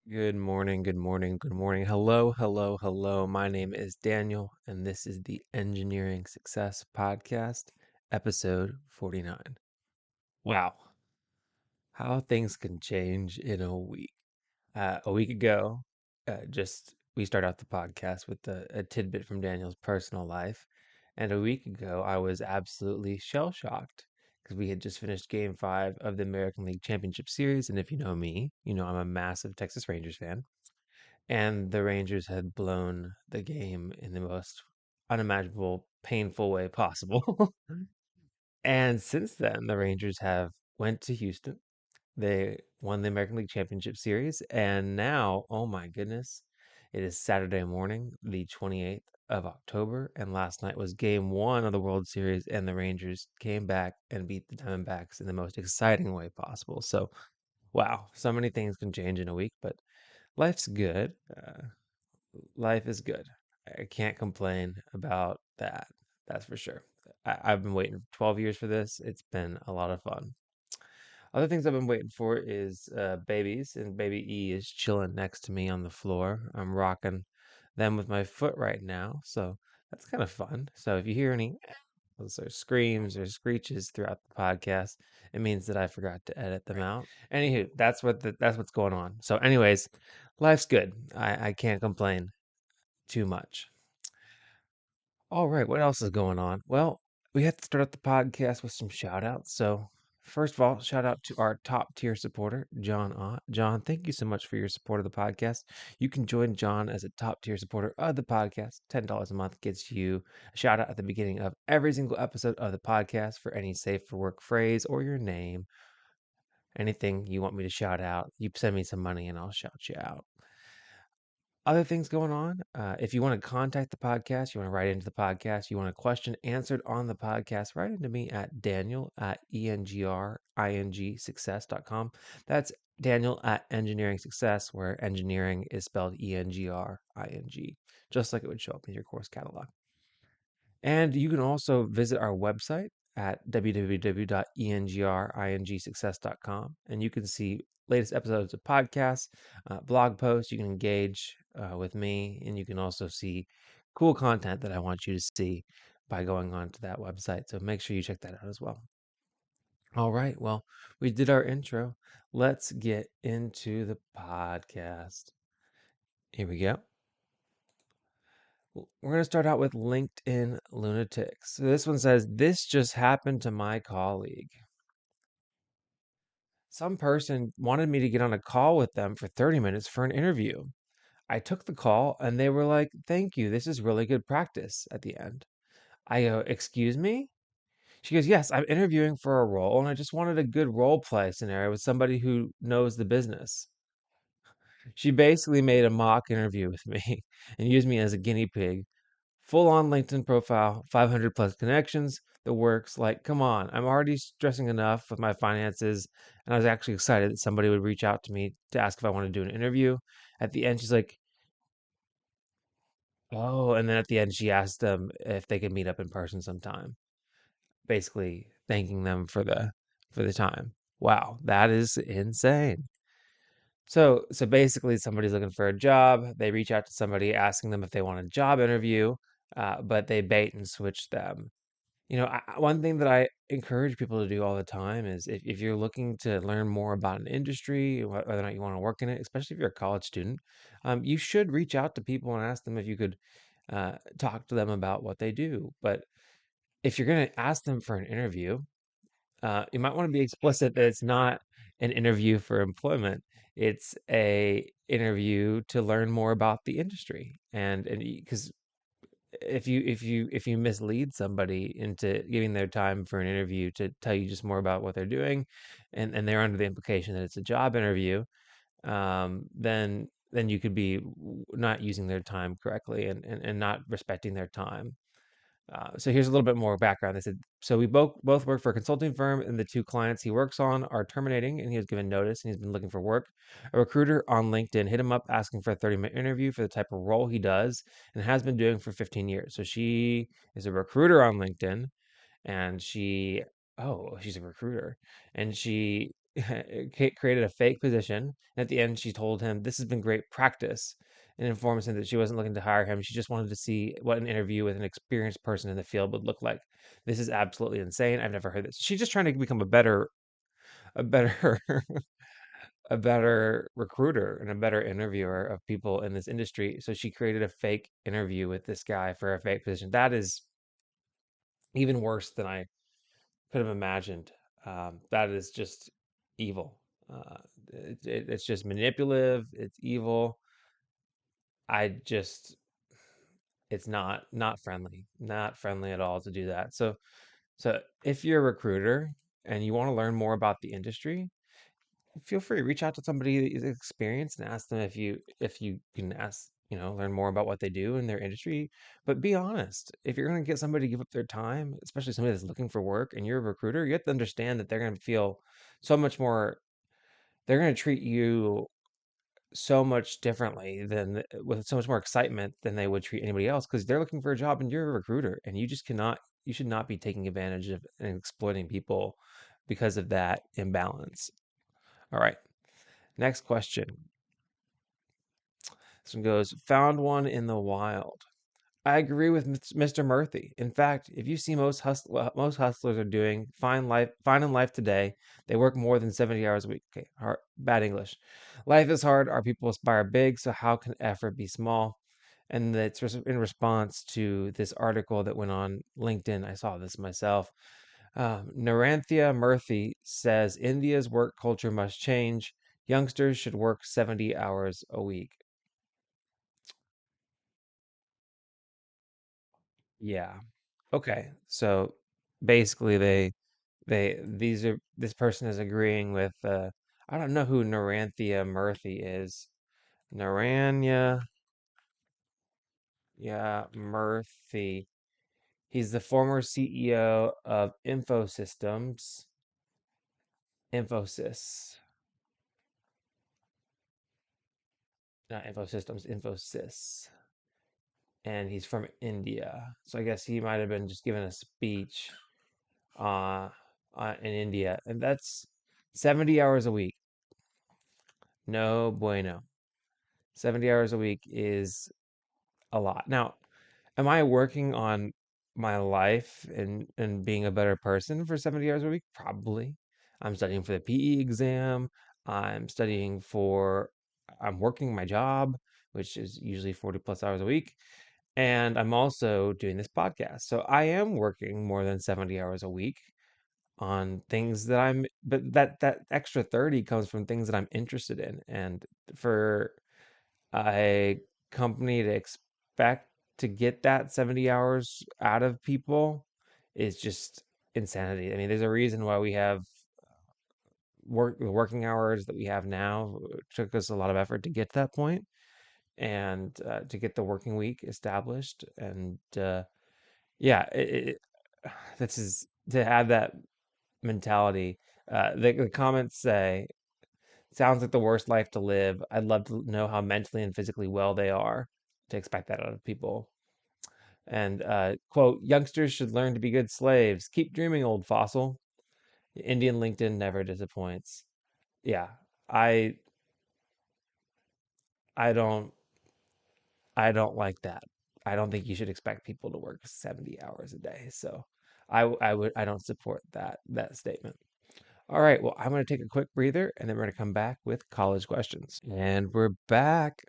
Good morning, good morning, good morning. Hello, hello, hello. My name is Daniel, and this is the Engineering Success Podcast, episode 49. Wow, how things can change in a week. A week ago, we start out the podcast with a tidbit from Daniel's personal life. And a week ago, I was absolutely shell-shocked because we had just finished game 5 of the American League Championship Series. And if you know me, you know I'm a massive Texas Rangers fan. And the Rangers had blown the game in the most unimaginable, painful way possible. And since then, the Rangers have went to Houston. They won the American League Championship Series, and now, oh my goodness, it is Saturday morning, the 28th of October, and last night was game 1 of the World Series, and the Rangers came back and beat the Diamondbacks in the most exciting way possible. So, wow, so many things can change in a week, but life's good. Life is good. I can't complain about that. That's for sure. I've been waiting 12 years for this. It's been a lot of fun. Other things I've been waiting for is babies, and baby E is chilling next to me on the floor. I'm rocking them with my foot right now, so that's kind of fun. So if you hear any or screams or screeches throughout the podcast, it means that I forgot to edit them out. Anywho, that's what's going on. So, anyways, life's good. I can't complain too much. All right, what else is going on? Well, we have to start out the podcast with some shout outs. So, first of all, shout out to our top tier supporter, John Ott. John, thank you so much for your support of the podcast. You can join John as a top tier supporter of the podcast. $10 a month gets you a shout out at the beginning of every single episode of the podcast for any safe for work phrase or your name. Anything you want me to shout out, you send me some money and I'll shout you out. Other things going on. If you want to contact the podcast, you want to write into the podcast, you want a question answered on the podcast, write into me at daniel@engringsuccess.com. That's Daniel at Engineering Success, where engineering is spelled ENGRING, just like it would show up in your course catalog. And you can also visit our website at www.engringsuccess.com, and you can see latest episodes of podcasts, blog posts. You can engage with me, and you can also see cool content that I want you to see by going on to that website. So make sure you check that out as well. All right, well, we did our intro. Let's get into the podcast. Here we go. We're going to start out with LinkedIn lunatics. So this one says, "This just happened to my colleague. Some person wanted me to get on a call with them for 30 minutes for an interview. I took the call and they were like, 'Thank you. This is really good practice,' at the end. I go, 'Excuse me?' She goes, 'Yes, I'm interviewing for a role and I just wanted a good role play scenario with somebody who knows the business.' She basically made a mock interview with me and used me as a guinea pig. Full on LinkedIn profile, 500 plus connections, the works. Like, come on, I'm already stressing enough with my finances. And I was actually excited that somebody would reach out to me to ask if I want to do an interview. At the end, she's like, oh, and then at the end, she asked them if they could meet up in person sometime, basically thanking them for the time. Wow, that is insane. So basically, somebody's looking for a job. They reach out to somebody asking them if they want a job interview, but they bait and switch them. One thing that I encourage people to do all the time is if you're looking to learn more about an industry, whether or not you want to work in it, especially if you're a college student, you should reach out to people and ask them if you could talk to them about what they do. But if you're going to ask them for an interview, you might want to be explicit that it's not an interview for employment. It's a interview to learn more about the industry, and because if you mislead somebody into giving their time for an interview to tell you just more about what they're doing, and they're under the implication that it's a job interview, then you could be not using their time correctly and not respecting their time. So here's a little bit more background. They said, so we both work for a consulting firm, and the two clients he works on are terminating, and he was given notice, and he's been looking for work. A recruiter on LinkedIn hit him up asking for a 30-minute interview for the type of role he does and has been doing for 15 years. So she is a recruiter on LinkedIn, and she oh, she's a recruiter, and she created a fake position. And at the end, she told him, "This has been great practice," and informs him that she wasn't looking to hire him. She just wanted to see what an interview with an experienced person in the field would look like. This is absolutely insane. I've never heard this. She's just trying to become a better, a better recruiter and a better interviewer of people in this industry. So she created a fake interview with this guy for a fake position. That is even worse than I could have imagined. That is just evil. It's just manipulative. It's evil. I just, it's not friendly, not friendly at all to do that. So if you're a recruiter and you want to learn more about the industry, feel free to reach out to somebody that is experienced and ask them if you can ask, learn more about what they do in their industry. But be honest. If you're going to get somebody to give up their time, especially somebody that's looking for work, and you're a recruiter, you have to understand that they're going to feel so much more. They're going to treat you so much differently than with so much more excitement than they would treat anybody else because they're looking for a job and you're a recruiter and you just cannot. You should not be taking advantage of and exploiting people because of that imbalance. All right. Next question. This one goes, found one in the wild. I agree with Mr. Murphy. In fact, if you see most hustlers are doing fine in life today, they work more than 70 hours a week. Okay, bad English. Life is hard. Our people aspire big, so how can effort be small? And that's in response to this article that went on LinkedIn. I saw this myself. Naranthia Murthy says India's work culture must change. Youngsters should work 70 hours a week. Yeah. Okay. So basically this person is agreeing with I don't know who Naranthia Murthy is. Naranya yeah, Murthy. He's the former CEO of Infosys. Not Infosystems, Infosys. And he's from India. So I guess he might have been just giving a speech uh, in India. And that's 70 hours a week. No bueno. 70 hours a week is a lot. Now, am I working on my life and being a better person for 70 hours a week? Probably. I'm studying for the PE exam. I'm studying for, I'm working my job, which is usually 40 plus hours a week. And I'm also doing this podcast. So I am working more than 70 hours a week on things that but that extra 30 comes from things that I'm interested in. And for a company to expect to get that 70 hours out of people is just insanity. I mean, there's a reason why we have the working hours that we have now. It took us a lot of effort to get to that point and to get the working week established. And yeah, this is to have that mentality. The comments say, sounds like the worst life to live. I'd love to know how mentally and physically well they are to expect that out of people. And quote, youngsters should learn to be good slaves. Keep dreaming, old fossil. Indian LinkedIn never disappoints. Yeah, I I don't I don't like that. I don't think you should expect people to work 70 hours a day. So I don't support that statement. All right, well, I'm going to take a quick breather and then we're going to come back with college questions. And we're back.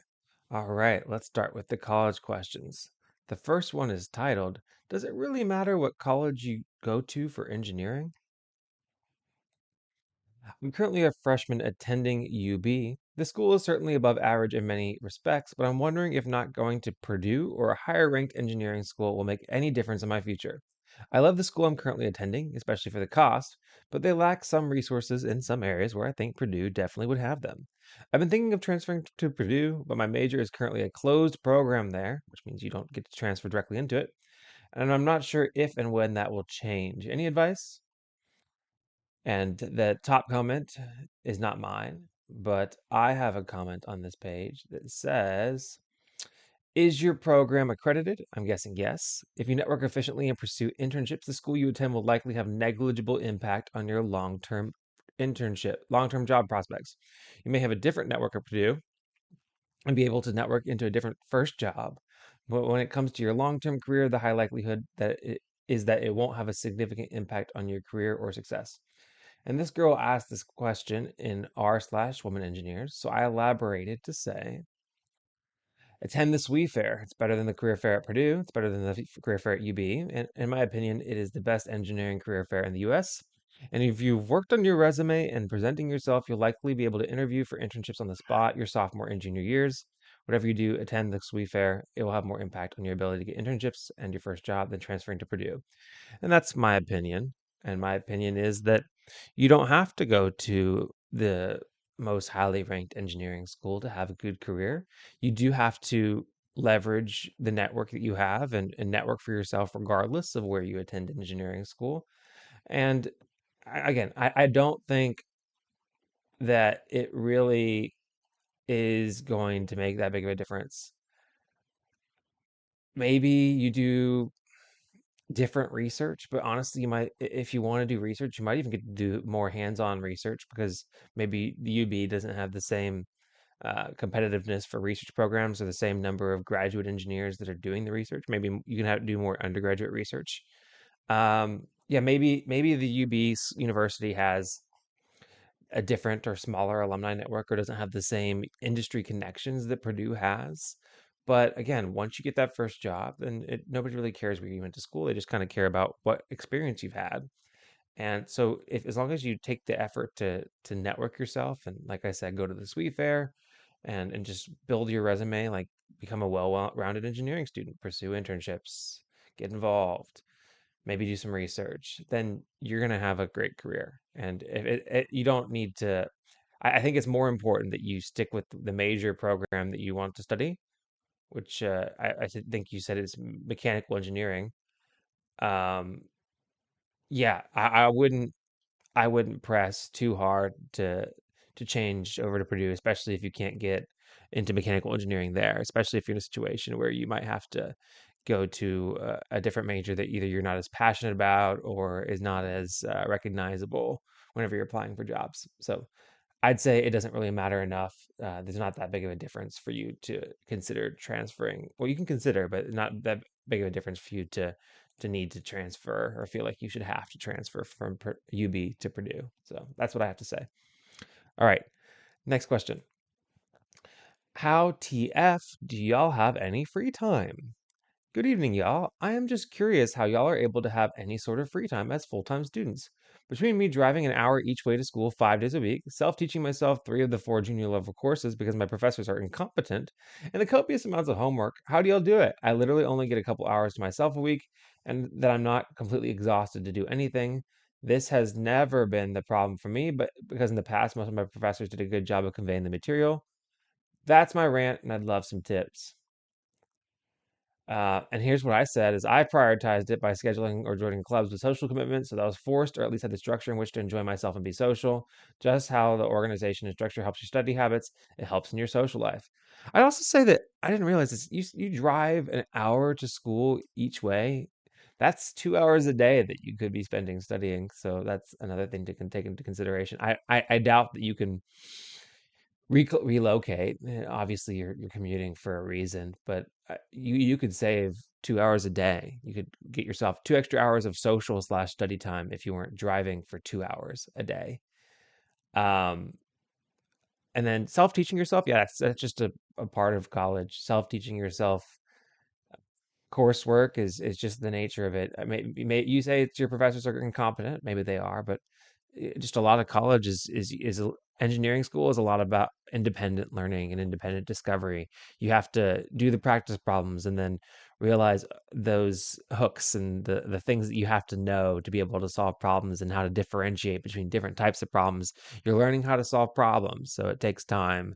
All right, let's start with the college questions. The first one is titled, does it really matter what college you go to for engineering? I'm currently a freshman attending UB. The school is certainly above average in many respects, but I'm wondering if not going to Purdue or a higher ranked engineering school will make any difference in my future. I love the school I'm currently attending, especially for the cost, but they lack some resources in some areas where I think Purdue definitely would have them. I've been thinking of transferring to Purdue, but my major is currently a closed program there, which means you don't get to transfer directly into it, and I'm not sure if and when that will change. Any advice? And the top comment is not mine, but I have a comment on this page that says, Is your program accredited? I'm guessing yes. If you network efficiently and pursue internships, the school you attend will likely have negligible impact on your long-term job prospects. You may have a different network at Purdue and be able to network into a different first job. But when it comes to your long-term career, the high likelihood that it won't have a significant impact on your career or success. And this girl asked this question in r/women engineers, so I elaborated to say, attend the SWE fair. It's better than the career fair at Purdue. It's better than the career fair at UB. And in my opinion, it is the best engineering career fair in the US. And if you've worked on your resume and presenting yourself, you'll likely be able to interview for internships on the spot your sophomore and junior years. Whatever you do, attend the SWE fair. It will have more impact on your ability to get internships and your first job than transferring to Purdue. And that's my opinion. And my opinion is that you don't have to go to the most highly ranked engineering school to have a good career. You do have to leverage the network that you have and network for yourself regardless of where you attend engineering school. And again, I don't think that it really is going to make that big of a difference. Maybe you do different research, but honestly, you might, if you want to do research, you might even get to do more hands-on research because maybe the UB doesn't have the same competitiveness for research programs or the same number of graduate engineers that are doing the research. Maybe you can do more undergraduate research. Yeah, maybe the UB university has a different or smaller alumni network or doesn't have the same industry connections that Purdue has. But again, once you get that first job, then nobody really cares where you went to school. They just kind of care about what experience you've had. And so, if as long as you take the effort to network yourself, and like I said, go to the SWE fair, and just build your resume, like become a well-rounded engineering student, pursue internships, get involved, maybe do some research, then you're going to have a great career. And you don't need to, I think it's more important that you stick with the major program that you want to study, which think you said is mechanical engineering. Um, yeah, I wouldn't press too hard to change over to Purdue, especially if you can't get into mechanical engineering there, especially if you're in a situation where you might have to go to a different major that either you're not as passionate about or is not as recognizable whenever you're applying for jobs. So I'd say it doesn't really matter enough. There's not that big of a difference for you to consider transferring. Well, you can consider, but not that big of a difference for you to need to transfer or feel like you should have to transfer from UB to Purdue. So that's what I have to say. All right, next question. How TF do y'all have any free time? Good evening, y'all. I am just curious how y'all are able to have any sort of free time as full-time students. Between me driving an hour each way to school 5 days a week, self-teaching myself 3 of the 4 junior level courses because my professors are incompetent, and the copious amounts of homework, how do y'all do it? I literally only get a couple hours to myself a week, and that I'm not completely exhausted to do anything. This has never been the problem for me, but because in the past most of my professors did a good job of conveying the material. That's my rant, and I'd love some tips. And here's what I said is I prioritized it by scheduling or joining clubs with social commitments so that I was forced or at least had the structure in which to enjoy myself and be social. Just how the organization and structure helps your study habits, it helps in your social life. I'd also say that I didn't realize this. You drive an hour to school each way. That's 2 hours a day that you could be spending studying. So that's another thing to take into consideration. I doubt that you can relocate. Obviously, you're commuting for a reason, but you could save 2 hours a day. You could get yourself 2 extra hours of social/study time if you weren't driving for 2 hours a day. Um, and then self-teaching yourself, yeah, that's just a part of college. Self-teaching yourself coursework is just the nature of it. I mean, you say it's your professors are incompetent, maybe they are, but just a lot of college engineering school is a lot about independent learning and independent discovery. You have to do the practice problems and then realize those hooks and the things that you have to know to be able to solve problems and how to differentiate between different types of problems. You're learning how to solve problems, so it takes time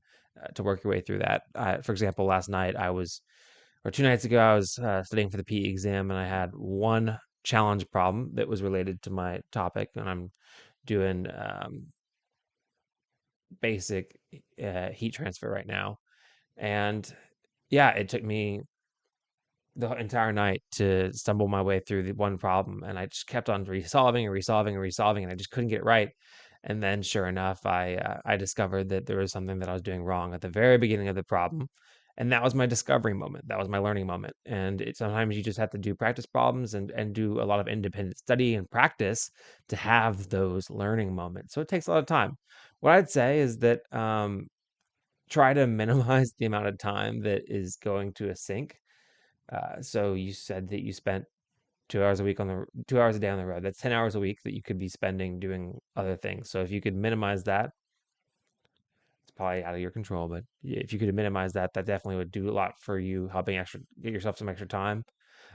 to work your way through that. For example, last night or 2 nights ago, I was studying for the PE exam, and I had one challenge problem that was related to my topic, and I'm doing basic heat transfer right now. And yeah, it took me the entire night to stumble my way through the one problem, and I just kept on resolving and resolving and resolving, and I just couldn't get it right. And then, sure enough, I discovered that there was something that I was doing wrong at the very beginning of the problem, and that was my discovery moment. That was my learning moment. And sometimes you just have to do practice problems and do a lot of independent study and practice to have those learning moments. So it takes a lot of time. What I'd say is that try to minimize the amount of time that is going to a sink. So you said that you spent 2 hours a week on the 2 hours a day on the road. That's 10 hours a week that you could be spending doing other things. So if you could minimize that, it's probably out of your control, but if you could minimize that, that definitely would do a lot for you, helping extra get yourself some extra time.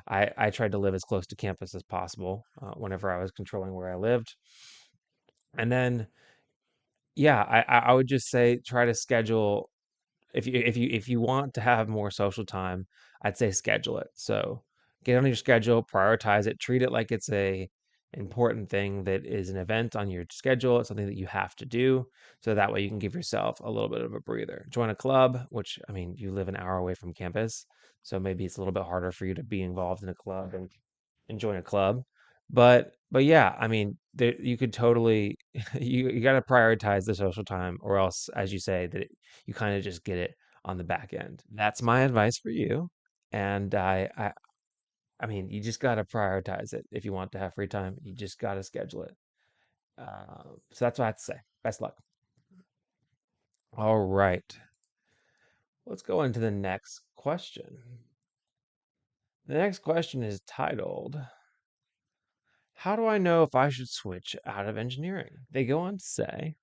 I tried to live as close to campus as possible whenever I was controlling where I lived. And then, yeah, I would just say try to schedule if you want to have more social time, I'd say schedule it. So get on your schedule, prioritize it, treat it like it's a important thing that is an event on your schedule. It's something that you have to do. So that way you can give yourself a little bit of a breather. Join a club, which I mean, you live an hour away from campus. So maybe it's a little bit harder for you to be involved in a club and join a club. But yeah, I mean, there, you could totally you got to prioritize the social time, or else, as you say, that you kind of just get it on the back end. That's my advice for you. And I mean, you just got to prioritize it if you want to have free time. You just got to schedule it. So that's what I have to say. Best luck. All right, let's go into the next question. The next question is titled, "How do I know if I should switch out of engineering?" They go on to say,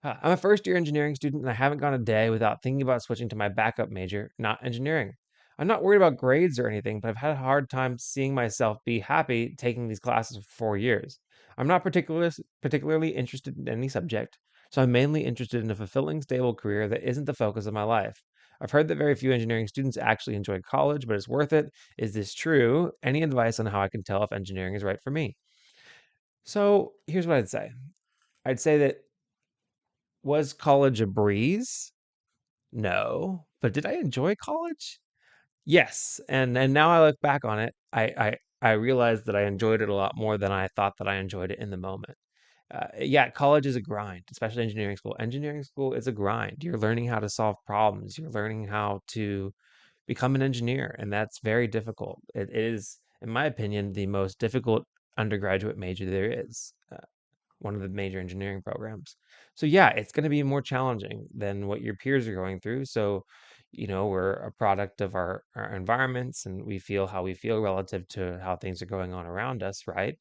I'm a first year engineering student and I haven't gone a day without thinking about switching to my backup major, not engineering. I'm not worried about grades or anything, but I've had a hard time seeing myself be happy taking these classes for 4 years. I'm not particularly interested in any subject, so I'm mainly interested in a fulfilling, stable career that isn't the focus of my life. I've heard that very few engineering students actually enjoy college, but it's worth it. Is this true? Any advice on how I can tell if engineering is right for me? So here's what I'd say. I'd say that, was college a breeze? No. But did I enjoy college? Yes. And now I look back on it, I realized that I enjoyed it a lot more than I thought that I enjoyed it in the moment. Yeah, college is a grind, especially engineering school. Engineering school is a grind. You're learning how to solve problems. You're learning how to become an engineer, and that's very difficult. It is, in my opinion, the most difficult undergraduate major there is. One of the major engineering programs. So yeah, it's going to be more challenging than what your peers are going through. So, we're a product of our environments and we feel how we feel relative to how things are going on around us, right?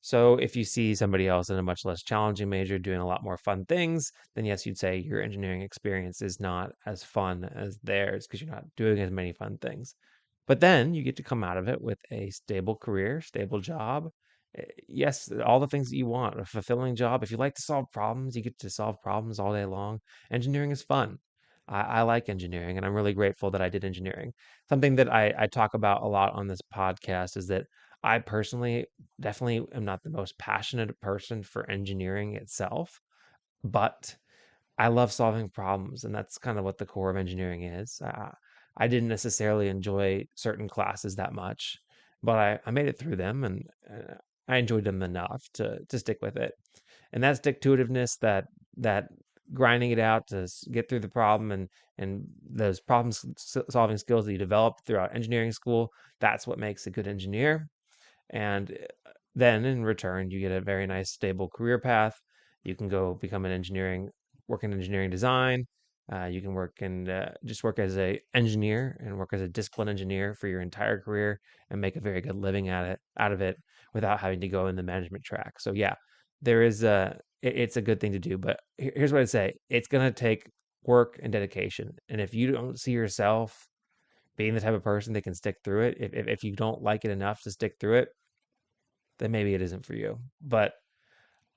So if you see somebody else in a much less challenging major doing a lot more fun things, then yes, you'd say your engineering experience is not as fun as theirs because you're not doing as many fun things. But then you get to come out of it with a stable career, stable job. Yes, all the things that you want, a fulfilling job. If you like to solve problems, you get to solve problems all day long. Engineering is fun. I like engineering, and I'm really grateful that I did engineering. Something that I talk about a lot on this podcast is that I personally definitely am not the most passionate person for engineering itself, but I love solving problems, and that's kind of what the core of engineering is. I didn't necessarily enjoy certain classes that much, but I made it through them, and I enjoyed them enough to stick with it. And that stick to itiveness, that grinding it out to get through the problem, and those solving skills that you develop throughout engineering school, that's what makes a good engineer. And then in return, you get a very nice, stable career path. You can go become work in engineering design. You can work and just work as a engineer and work as a discipline engineer for your entire career and make a very good living out of it without having to go in the management track. So yeah, there is it's a good thing to do. But here's what I'd say: it's gonna take work and dedication. And if you don't see yourself being the type of person that can stick through it, if you don't like it enough to stick through it, then maybe it isn't for you. But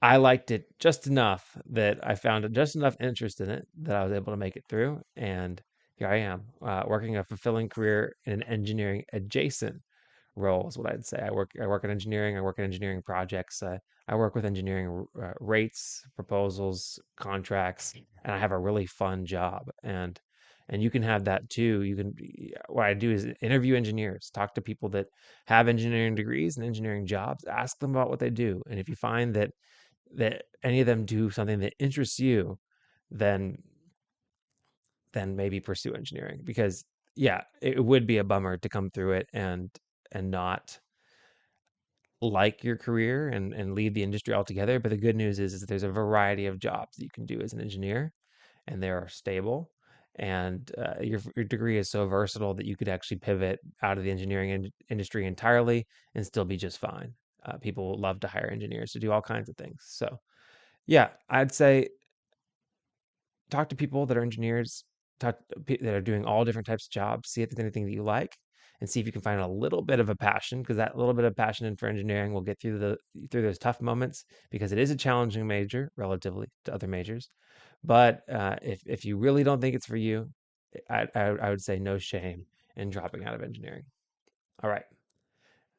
I liked it just enough that I found just enough interest in it that I was able to make it through. And here I am, working a fulfilling career in an engineering adjacent role is what I'd say. I work in engineering. I work in engineering projects. I work with engineering rates, proposals, contracts, and I have a really fun job. And And you can have that too. What I do is interview engineers, talk to people that have engineering degrees and engineering jobs, ask them about what they do. And if you find that any of them do something that interests you, then maybe pursue engineering, because yeah, it would be a bummer to come through it and not like your career and leave the industry altogether. But the good news is there's a variety of jobs that you can do as an engineer, and they are stable. And your degree is so versatile that you could actually pivot out of the engineering industry entirely and still be just fine. People love to hire engineers to do all kinds of things. So yeah, I'd say talk to people that are engineers, that are doing all different types of jobs, see if there's anything that you like, and see if you can find a little bit of a passion, because that little bit of passion in for engineering will get through those tough moments, because it is a challenging major relatively to other majors. But if you really don't think it's for you, I would say no shame in dropping out of engineering. All right,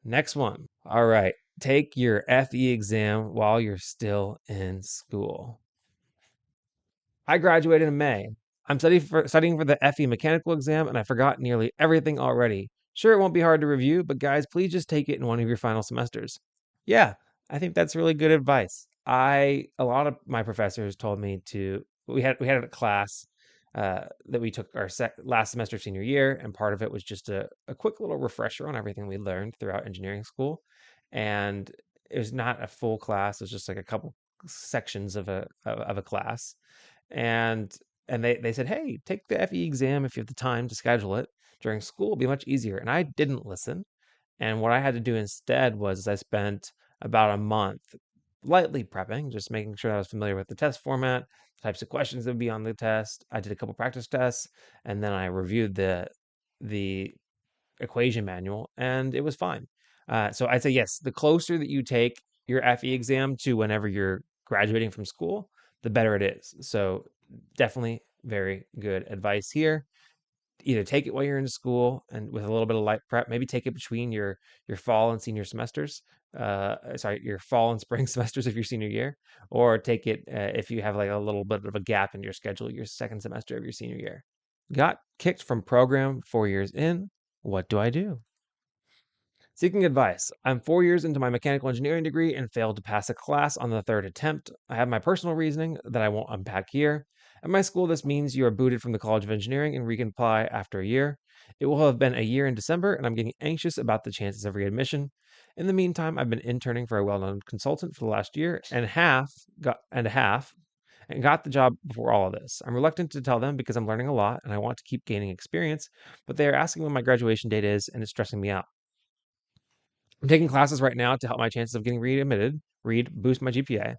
next one. All right, take your FE exam while you're still in school. I graduated in May. I'm studying for the FE mechanical exam, and I forgot nearly everything already. Sure, it won't be hard to review, but guys, please just take it in one of your final semesters. Yeah, I think that's really good advice. A lot of my professors told me to. We had a class that we took our last semester of senior year, and part of it was just a quick little refresher on everything we learned throughout engineering school. And it was not a full class; it was just like a couple sections of a class. And they said, hey, take the FE exam if you have the time to schedule it during school. It'll be much easier. And I didn't listen. And what I had to do instead was I spent about a month lightly prepping, just making sure I was familiar with the test format, the types of questions that would be on the test. I did a couple practice tests, and then I reviewed the equation manual, and it was fine. So I'd say yes, the closer that you take your FE exam to whenever you're graduating from school, the better it is. So definitely very good advice here. Either take it while you're in school and with a little bit of light prep, maybe take it between your fall and senior semesters. Sorry, your fall and spring semesters of your senior year, or take it if you have like a little bit of a gap in your schedule, your second semester of your senior year. Got kicked from program 4 years in. What do I do? Seeking advice. I'm 4 years into my mechanical engineering degree and failed to pass a class on the third attempt. I have my personal reasoning that I won't unpack here. At my school, this means you are booted from the College of Engineering and reapply after a year. It will have been a year in December, and I'm getting anxious about the chances of readmission. In the meantime, I've been interning for a well-known consultant for the last year and a half, and got the job before all of this. I'm reluctant to tell them because I'm learning a lot and I want to keep gaining experience, but they are asking when my graduation date is, and it's stressing me out. I'm taking classes right now to help my chances of getting boost my GPA.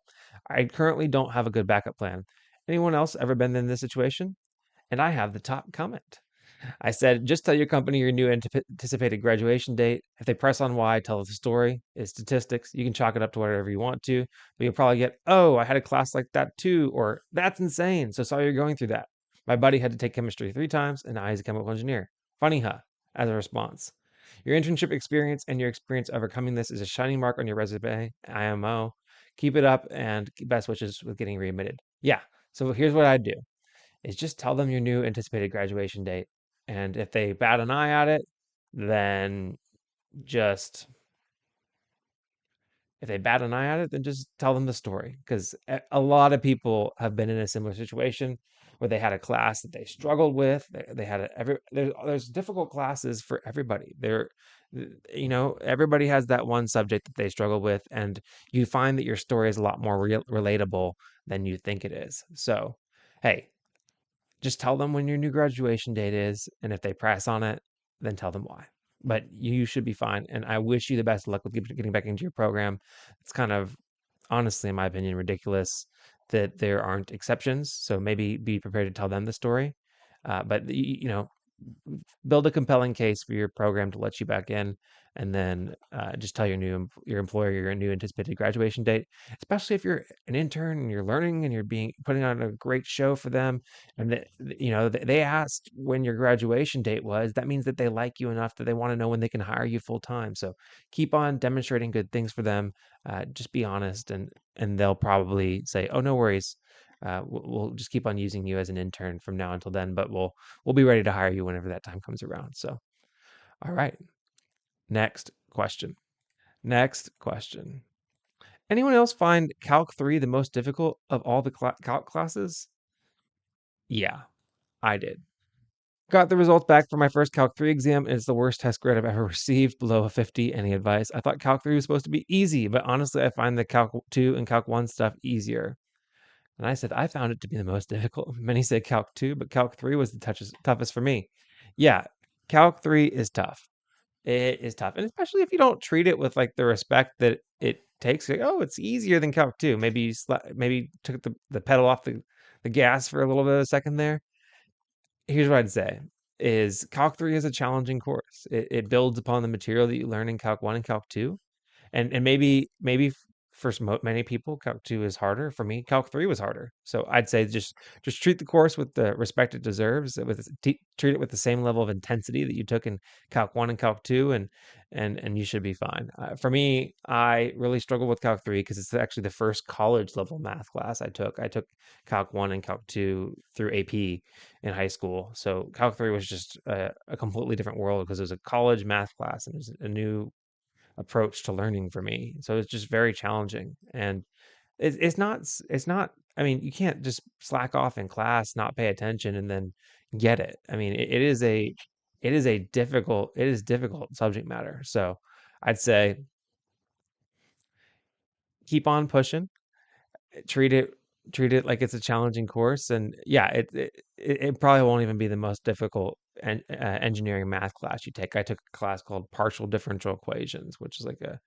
I currently don't have a good backup plan. Anyone else ever been in this situation? And I have the top comment. I said, just tell your company your new anticipated graduation date. If they press on why, tell the story. It's statistics. You can chalk it up to whatever you want to, but you'll probably get, oh, I had a class like that too, or that's insane. So sorry you're going through that. My buddy had to take chemistry 3 times, and now he's a chemical engineer. Funny, huh? As a response. Your internship experience and your experience overcoming this is a shining mark on your resume, IMO. Keep it up, and best wishes with getting readmitted. Yeah. So here's what I'd do is just tell them your new anticipated graduation date. And if they bat an eye at it, then just if they bat an eye at it, then just tell them the story. Because a lot of people have been in a similar situation where they had a class that they struggled with. They had there's difficult classes for everybody. Everybody has that one subject that they struggle with, and you find that your story is a lot more relatable than you think it is. So, hey, just tell them when your new graduation date is, and if they press on it, then tell them why. But you should be fine, and I wish you the best of luck with getting back into your program. It's kind of, honestly, in my opinion, ridiculous that there aren't exceptions. So maybe be prepared to tell them the story. But build a compelling case for your program to let you back in, and then just tell your employer your new anticipated graduation date, especially if you're an intern and you're learning and you're being putting on a great show for them. And they asked when your graduation date was. That means that they like you enough that they want to know when they can hire you full time. So keep on demonstrating good things for them. Just be honest, and they'll probably say, oh, no worries, we'll just keep on using you as an intern from now until then, but we'll be ready to hire you whenever that time comes around. So, all right. Next question. Next question. Anyone else find Calc 3 the most difficult of all the calc classes? Yeah, I did. Got the results back for my first Calc 3 exam, and it's the worst test grade I've ever received, below a 50. Any advice? I thought Calc 3 was supposed to be easy, but honestly, I find the Calc 2 and Calc 1 stuff easier. And I said, I found it to be the most difficult. Many say Calc 2, but Calc 3 was the toughest for me. Yeah, Calc 3 is tough. It is tough. And especially if you don't treat it with like the respect that it takes. Like, oh, it's easier than Calc 2. Maybe you maybe took the pedal off the gas for a little bit of a second there. Here's what I'd say is Calc 3 is a challenging course. It builds upon the material that you learn in Calc 1 and Calc 2, and maybe for many people Calc 2 is harder. For me, Calc 3 was harder. So I'd say just treat the course with the respect it deserves, treat it with the same level of intensity that you took in Calc 1 and Calc 2, and you should be fine. For me, I really struggle with Calc 3 because it's actually the first college level math class I took. I took Calc 1 and Calc 2 through AP in high school. So Calc 3 was just a completely different world because it was a college math class and it was a new approach to learning for me. So it's just very challenging. And it's not, I mean, you can't just slack off in class, not pay attention and then get it. I mean, it is a difficult subject matter. So I'd say keep on pushing, treat it treat it like it's a challenging course. And yeah, it probably won't even be the most difficult engineering math class you take. I took a class called partial differential equations, which is like a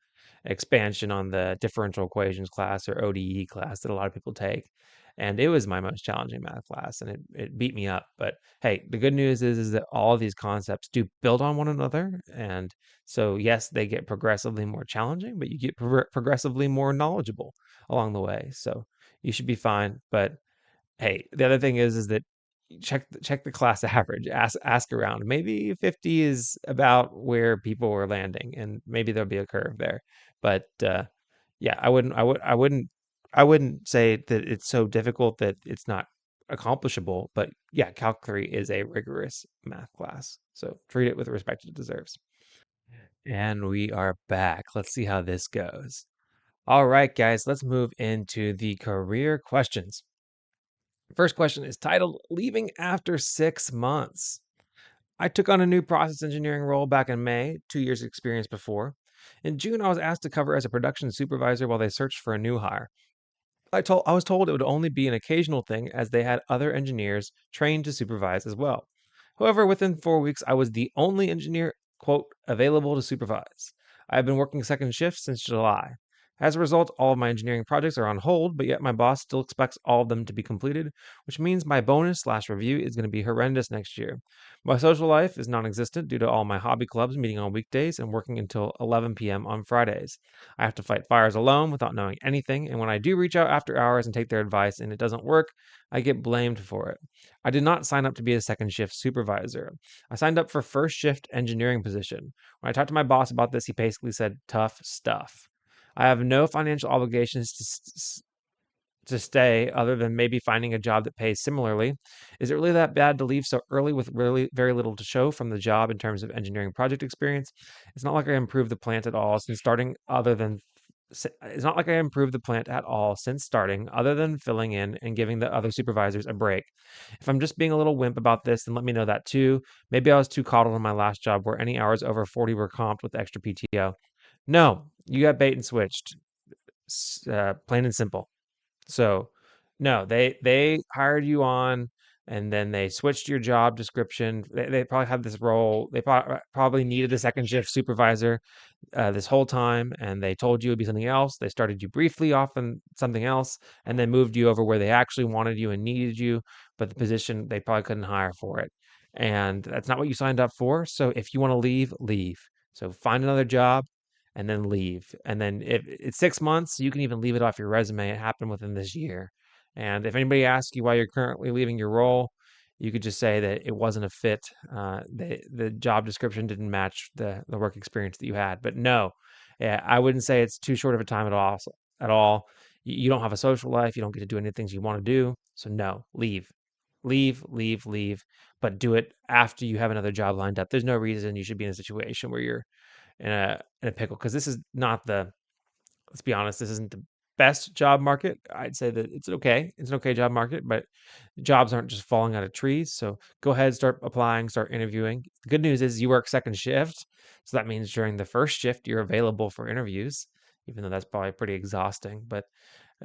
expansion on the differential equations class or ODE class that a lot of people take. And it was my most challenging math class and it beat me up. But hey, the good news is that all of these concepts do build on one another. And so, yes, they get progressively more challenging, but you get progressively more knowledgeable along the way. So you should be fine. But hey, the other thing is that check the class average. Ask around. Maybe 50 is about where people are landing, and maybe there'll be a curve there. But yeah, I wouldn't say that it's so difficult that it's not accomplishable. But yeah, Calc 3 is a rigorous math class, so treat it with the respect it deserves. And we are back. Let's see how this goes. All right, guys, let's move into the career questions. First question is titled Leaving After 6 Months. I took on a new process engineering role back in May, 2 years experience before. In June, I was asked to cover as a production supervisor while they searched for a new hire. I was told it would only be an occasional thing as they had other engineers trained to supervise as well. However, within 4 weeks, I was the only engineer, quote, available to supervise. I have been working second shift since July. As a result, all of my engineering projects are on hold, but yet my boss still expects all of them to be completed, which means my bonus slash review is going to be horrendous next year. My social life is non existent due to all my hobby clubs meeting on weekdays and working until 11 p.m. on Fridays. I have to fight fires alone without knowing anything, and when I do reach out after hours and take their advice and it doesn't work, I get blamed for it. I did not sign up to be a second shift supervisor. I signed up for first shift engineering position. When I talked to my boss about this, he basically said, tough stuff. I have no financial obligations to stay other than maybe finding a job that pays similarly. Is it really that bad to leave so early with really very little to show from the job in terms of engineering project experience? It's not like I improved the plant at all since starting other than it's not like I improved the plant at all since starting, other than filling in and giving the other supervisors a break. If I'm just being a little wimp about this, then let me know that too. Maybe I was too coddled in my last job where any hours over 40 were comped with extra PTO. No, you got bait and switched. Plain and simple. So, no, they hired you on, and then they switched your job description. They probably had this role. They probably needed a second shift supervisor this whole time, and they told you it'd be something else. They started you briefly off in something else, and then moved you over where they actually wanted you and needed you, but the position they probably couldn't hire for it. And that's not what you signed up for. So if you want to leave, leave. So find another job and then leave. And then if it's 6 months, you can even leave it off your resume. It happened within this year. And if anybody asks you why you're currently leaving your role, you could just say that it wasn't a fit. The job description didn't match the work experience that you had. But no, yeah, I wouldn't say it's too short of a time at all. At all, You don't have a social life. You don't get to do any things you want to do. So no, leave, leave, but do it after you have another job lined up. There's no reason you should be in a situation where you're in a pickle, because this is not the, let's be honest, this isn't the best job market. I'd say that it's okay. It's an okay job market, but jobs aren't just falling out of trees. So go ahead, start applying, start interviewing. The good news is you work second shift. So that means during the first shift, you're available for interviews, even though that's probably pretty exhausting. But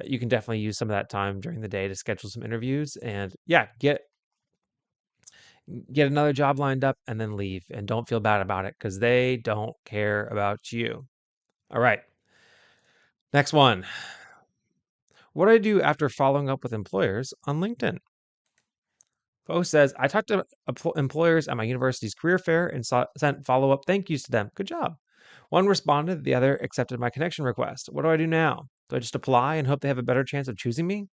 you can definitely use some of that time during the day to schedule some interviews and, yeah, get another job lined up and then leave. And don't feel bad about it, because they don't care about you. All right. Next one. What do I do after following up with employers on LinkedIn? Post says, I talked to employers at my university's career fair and sent follow up thank yous to them. Good job. One responded, the other accepted my connection request. What do I do now? Do I just apply and hope they have a better chance of choosing me?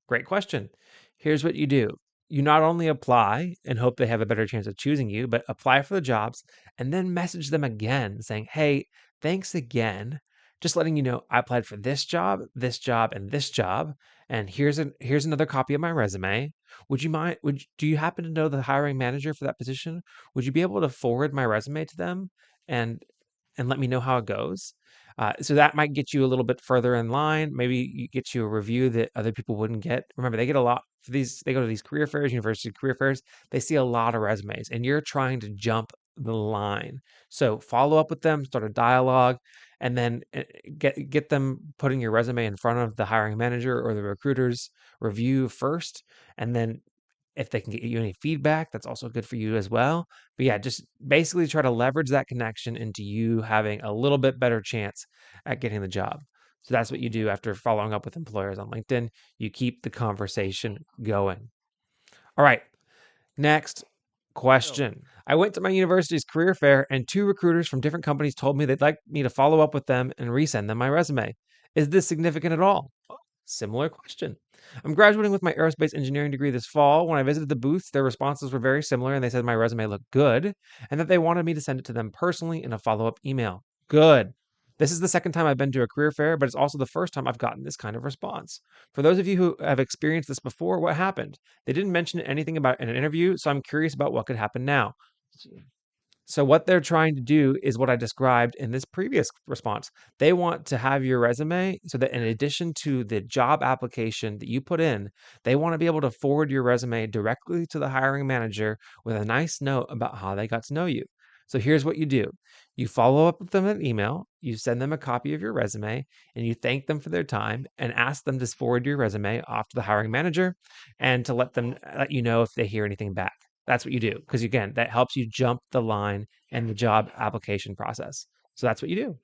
Great question. Here's what you do. You not only apply and hope they have a better chance of choosing you, but apply for the jobs and then message them again saying, hey, thanks again. Just letting you know I applied for this job, and this job. And here's another copy of my resume. Would you mind? Do you happen to know the hiring manager for that position? Would you be able to forward my resume to them and let me know how it goes? So that might get you a little bit further in line. Maybe you get you a review that other people wouldn't get. Remember, they get a lot for these. They go to these career fairs, university career fairs. They see a lot of resumes, and you're trying to jump the line. So follow up with them, start a dialogue, and then get them putting your resume in front of the hiring manager or the recruiter's review first, and then if they can get you any feedback, that's also good for you as well. But yeah, just basically try to leverage that connection into you having a little bit better chance at getting the job. So that's what you do after following up with employers on LinkedIn. You keep the conversation going. All right, next question. I went to my university's career fair, and two recruiters from different companies told me they'd like me to follow up with them and resend them my resume. Is this significant at all? Similar question. I'm graduating with my aerospace engineering degree this fall. When I visited the booth, their responses were very similar, and they said my resume looked good and that they wanted me to send it to them personally in a follow up email. Good. This is the second time I've been to a career fair, but it's also the first time I've gotten this kind of response. For those of you who have experienced this before, what happened? They didn't mention anything about in an interview, so I'm curious about what could happen now. So what they're trying to do is what I described in this previous response. They want to have your resume so that in addition to the job application that you put in, they want to be able to forward your resume directly to the hiring manager with a nice note about how they got to know you. So here's what you do. You follow up with them in an email, you send them a copy of your resume, and you thank them for their time and ask them to forward your resume off to the hiring manager and to let you know if they hear anything back. That's what you do. Because again, that helps you jump the line and the job application process. So that's what you do.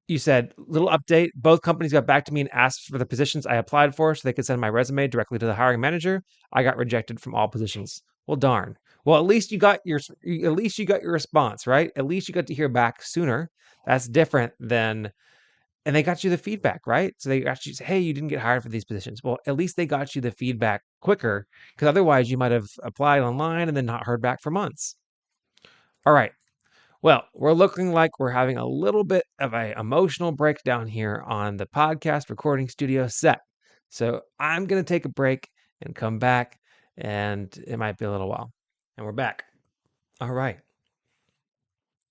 You said, little update. Both companies got back to me and asked for the positions I applied for so they could send my resume directly to the hiring manager. I got rejected from all positions. Well, darn. Well, at least you got your response, right? At least you got to hear back sooner. That's different than, and they got you the feedback, right? So they actually say, hey, you didn't get hired for these positions. Well, at least they got you the feedback quicker, because otherwise you might have applied online and then not heard back for months. All right. Well, we're looking like we're having a little bit of a emotional breakdown here on the podcast recording studio set. So I'm going to take a break and come back, and it might be a little while. And we're back. All right.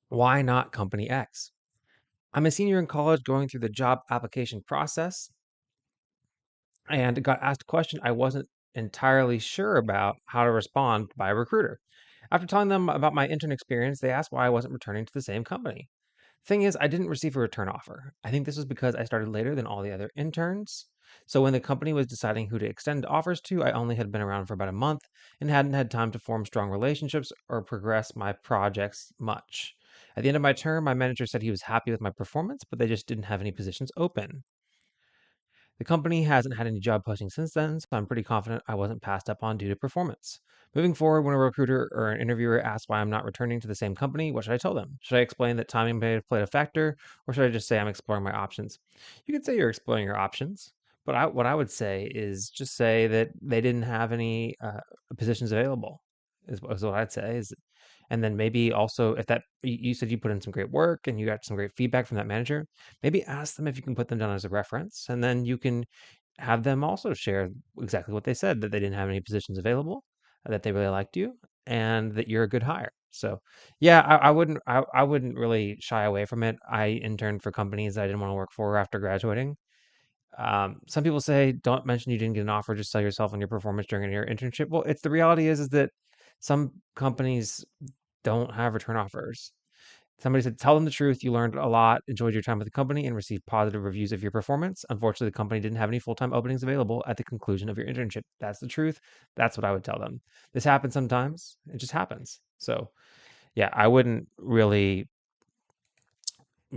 Why not Company X? I'm a senior in college going through the job application process and got asked a question I wasn't entirely sure about how to respond by a recruiter. After telling them about my intern experience, they asked why I wasn't returning to the same company. Thing is, I didn't receive a return offer. I think this was because I started later than all the other interns. So when the company was deciding who to extend offers to, I only had been around for about a month and hadn't had time to form strong relationships or progress my projects much. At the end of my term, my manager said he was happy with my performance, but they just didn't have any positions open. The company hasn't had any job postings since then, so I'm pretty confident I wasn't passed up on due to performance. Moving forward, when a recruiter or an interviewer asks why I'm not returning to the same company, what should I tell them? Should I explain that timing may have played a factor, or should I just say I'm exploring my options? You could say you're exploring your options, but what I would say is just say that they didn't have any positions available. is what I'd say. Is and then maybe also if that you said you put in some great work and you got some great feedback from that manager, maybe ask them if you can put them down as a reference, and then you can have them also share exactly what they said, that they didn't have any positions available, that they really liked you, and that you're a good hire. So yeah, I wouldn't really shy away from it. I interned for companies I didn't want to work for after graduating. Some people say don't mention you didn't get an offer, just sell yourself on your performance during your internship. Well, it's the reality is that some companies don't have return offers. Somebody said, tell them the truth. You learned a lot, enjoyed your time with the company, and received positive reviews of your performance. Unfortunately, the company didn't have any full time openings available at the conclusion of your internship. That's the truth. That's what I would tell them. This happens sometimes. It just happens. So, yeah, I wouldn't really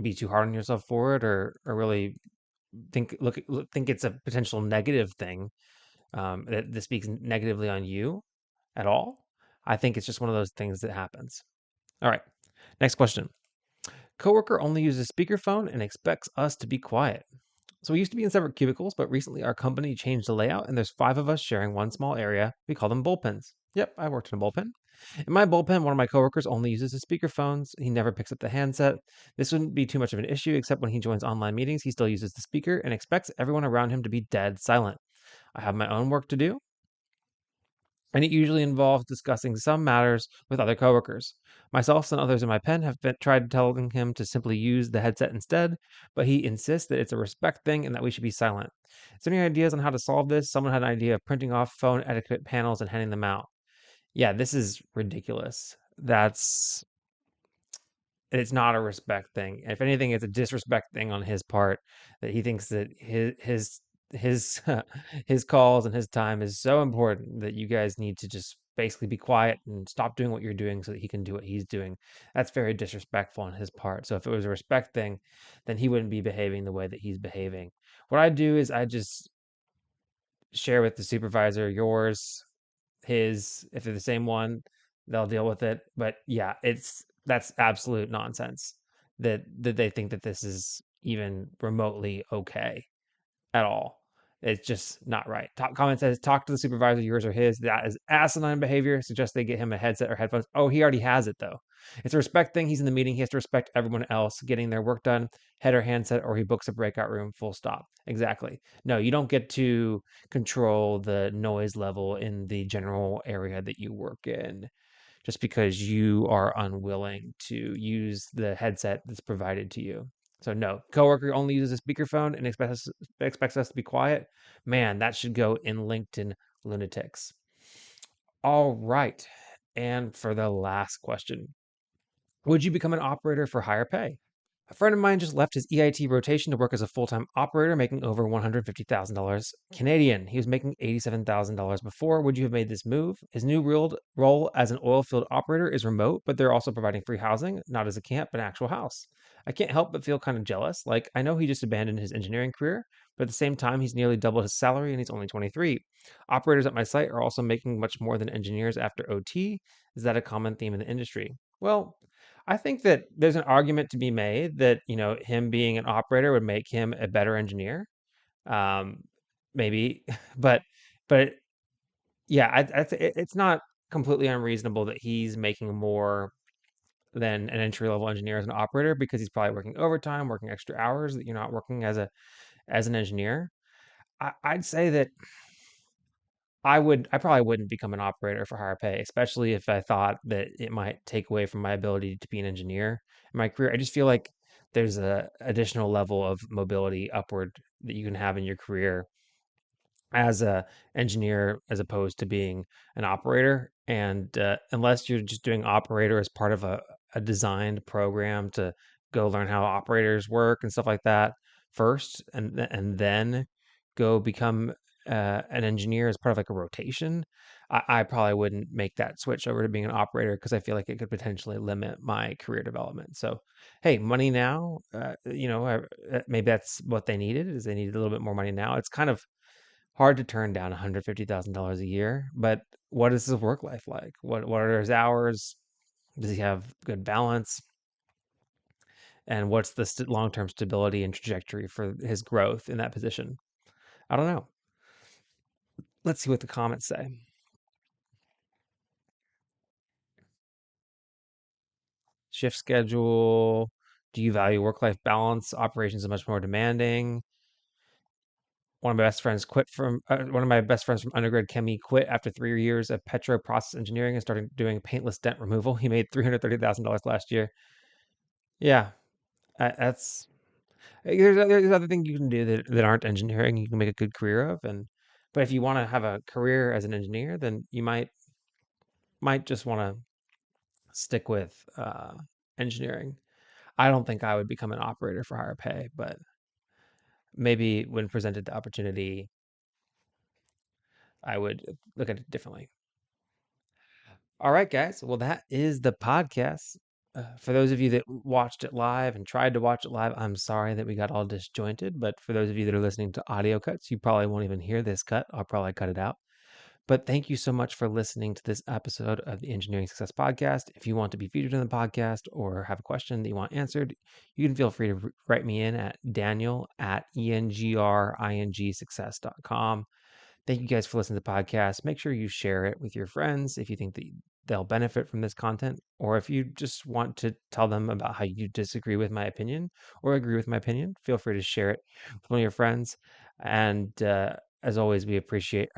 be too hard on yourself for it, or really think it's a potential negative thing, that this speaks negatively on you at all. I think it's just one of those things that happens. All right, next question. Coworker only uses speakerphone and expects us to be quiet. So we used to be in separate cubicles, but recently our company changed the layout and there's five of us sharing one small area. We call them bullpens. Yep, I worked in a bullpen. In my bullpen, one of my coworkers only uses his speakerphones. He never picks up the handset. This wouldn't be too much of an issue, except when he joins online meetings, he still uses the speaker and expects everyone around him to be dead silent. I have my own work to do, and it usually involves discussing some matters with other coworkers. Myself and others in my pen have tried telling him to simply use the headset instead, but he insists that it's a respect thing and that we should be silent. Is there any ideas on how to solve this? Someone had an idea of printing off phone etiquette panels and handing them out. Yeah, this is ridiculous. It's not a respect thing. If anything, it's a disrespect thing on his part, that he thinks that his his calls and his time is so important that you guys need to just basically be quiet and stop doing what you're doing so that he can do what he's doing. That's very disrespectful on his part. So if it was a respect thing, then he wouldn't be behaving the way that he's behaving. What I do is I just share with the supervisor yours, his. If they're the same one, they'll deal with it. But yeah, that's absolute nonsense that they think that this is even remotely okay at all. It's just not right. Top comment says, talk to the supervisor, yours or his. That is asinine behavior. Suggest they get him a headset or headphones. Oh, he already has it though. It's a respect thing. He's in the meeting. He has to respect everyone else getting their work done, head or handset, or he books a breakout room, full stop. Exactly. No, you don't get to control the noise level in the general area that you work in just because you are unwilling to use the headset that's provided to you. So no, coworker only uses a speakerphone and expects us to be quiet. Man, that should go in LinkedIn lunatics. All right. And for the last question, would you become an operator for higher pay? A friend of mine just left his EIT rotation to work as a full-time operator, making over $150,000 Canadian. He was making $87,000 before. Would you have made this move? His new role as an oil field operator is remote, but they're also providing free housing, not as a camp, but an actual house. I can't help but feel kind of jealous. Like, I know he just abandoned his engineering career, but at the same time, he's nearly doubled his salary and he's only 23. Operators at my site are also making much more than engineers after OT. Is that a common theme in the industry? Well, I think that there's an argument to be made that, him being an operator would make him a better engineer. Um, maybe, but but yeah, it's not completely unreasonable that he's making more than an entry level engineer as an operator because he's probably working overtime, working extra hours that you're not working as an engineer. I'd say that I probably wouldn't become an operator for higher pay, especially if I thought that it might take away from my ability to be an engineer in my career. I just feel like there's a additional level of mobility upward that you can have in your career as a engineer as opposed to being an operator. And unless you're just doing operator as part of a designed program to go learn how operators work and stuff like that first, and then go become an engineer as part of like a rotation, I probably wouldn't make that switch over to being an operator because I feel like it could potentially limit my career development. So, hey, money now, maybe that's what they needed, is they needed a little bit more money now. It's kind of hard to turn down $150,000 a year, but what is his work life like? What are his hours? Does he have good balance? And what's the long-term stability and trajectory for his growth in that position? I don't know. Let's see what the comments say. shift schedule? Do you value work-life balance? Operations are much more demanding. One of my best friends from undergrad chemie quit after 3 years of petro process engineering and started doing paintless dent removal. He made $330,000 last year. Yeah, that's there's other things you can do that aren't engineering. You can make a good career of, but if you want to have a career as an engineer, then you might just want to stick with engineering. I don't think I would become an operator for higher pay, but maybe when presented the opportunity, I would look at it differently. All right, guys. Well, that is the podcast. For those of you that watched it live and tried to watch it live, I'm sorry that we got all disjointed. But for those of you that are listening to audio cuts, you probably won't even hear this cut. I'll probably cut it out. But thank you so much for listening to this episode of the Engineering Success Podcast. If you want to be featured in the podcast or have a question that you want answered, you can feel free to write me in at daniel@engringsuccess.com. Thank you guys for listening to the podcast. Make sure you share it with your friends if you think that they'll benefit from this content, or if you just want to tell them about how you disagree with my opinion or agree with my opinion, feel free to share it with one of your friends. And as always, I appreciate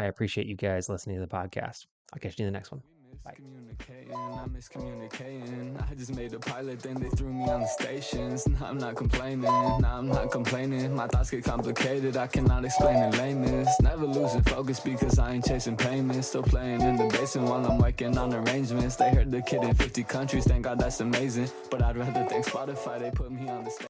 you guys listening to the podcast. I'll catch you in the next one. Bye. I'm miscommunicating. I just made a pilot, then they threw me on the stations. Nah, I'm not complaining. My thoughts get complicated, I cannot explain in lameness. Never losing focus because I ain't chasing payments. Still playing in the basement while I'm working on arrangements. They heard the kid in 50 countries, thank God that's amazing. But I'd rather thank Spotify, they put me on the stage.